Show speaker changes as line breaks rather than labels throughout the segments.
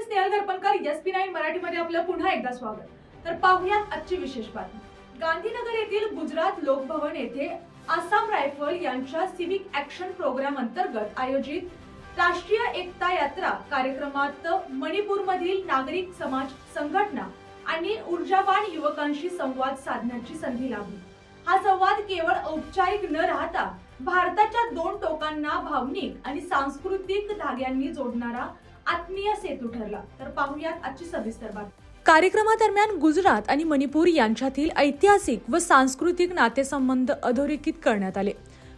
Snehal दर्पणकर, SP9 मराठीमध्ये आपलं पुन्हा एकदा स्वागत। तर पाहूयात आजची विशेष बातमी। गांधीनगर येथील गुजरात लोकभवन येथे आसाम रायफल यांच्या सिव्हिक ऍक्शन प्रोग्राम अंतर्गत आयोजित राष्ट्रीय एकता यात्रा कार्यक्रमात मणिपूरमधील नागरिक समाज संघटना आणि ऊर्जावान युवकांशी संवाद साधण्याची संधी लाभली। हा संवाद केवळ औपचारिक न राहता भारताच्या दोन टोकांना भावनिक आणि सांस्कृतिक धाग्यांनी जोडणारा आत्मीय सेतू ठरला। तर पाहूयात आजची सविस्तर बातमी। कार्यक्रमादरम्यान गुजरात आणि मणिपूर यांच्यातील ऐतिहासिक व सांस्कृतिक नातेसंबंध अधोरेखित करण्यात आले।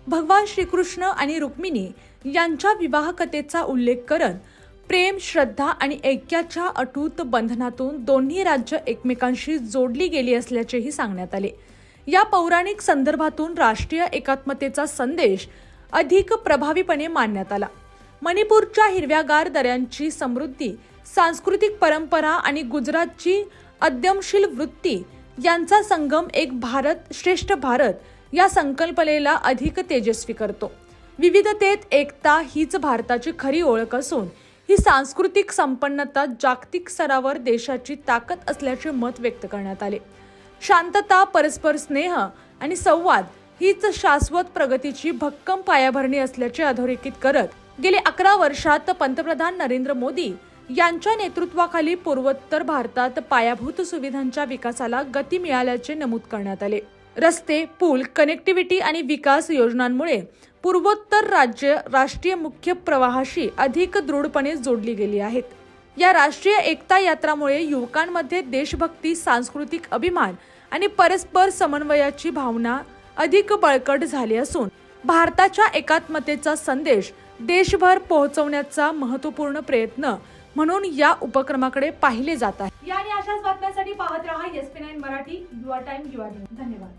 भगवान श्रीकृष्ण आणि रुक्मिणी यांच्या विवाह कथेचा उल्लेख करत प्रेम, श्रद्धा आणि ऐक्याच्या अटूट बंधनातून दोन्ही राज्य एकमेकांशी जोडली गेली असल्याचेही सांगण्यात आले। या पौराणिक संदर्भातून राष्ट्रीय एकात्मतेचा संदेश अधिक प्रभावीपणे मांडण्यात आला। मणिपूरच्या हिरव्यागार दऱ्यांची समृद्धी, सांस्कृतिक परंपरा आणि गुजरातची उद्यमशील वृत्ती यांचा संगम एक भारत श्रेष्ठ भारत या संकल्पनेला अधिक तेजस्वी करतो। विविधतेत एकता हीच भारताची खरी ओळख असून ही सांस्कृतिक संपन्नता जागतिक स्तरावर देशाची ताकद असल्याचे मत व्यक्त करण्यात आले। शांतता, परस्पर स्नेह आणि संवाद हीच शाश्वत प्रगतीची भक्कम पायाभरणी असल्याचे अधोरेखित करत गेले 11 वर्षात पंतप्रधान नरेंद्र मोदी यांच्या नेतृत्वाखाली पूर्वोत्तर भारतात पायाभूत सुविधांच्या विकासाला गती मिळाल्याचे नमूद करण्यात आले। रस्ते, पूल, कनेक्टिव्हिटी आणि विकास योजनांमुळे पूर्वोत्तर राज्य राष्ट्रीय मुख्य प्रवाहाशी अधिक दृढपणे जोडली गेली आहेत। या राष्ट्रीय एकता यात्रामुळे युवकांमध्ये देशभक्ती, सांस्कृतिक अभिमान आणि परस्पर समन्वयाची भावना अधिक बळकट झाली असून भारताच्या एकात्मतेचा संदेश देशभर पोहोचवण्याचा महत्त्वपूर्ण प्रयत्न म्हणून या उपक्रमाकडे पाहिले जात आहे। या आणि अशाच बातम्यांसाठी पाहत रहा SP9 मराठी, युवा टाइम, युवा दिन। धन्यवाद।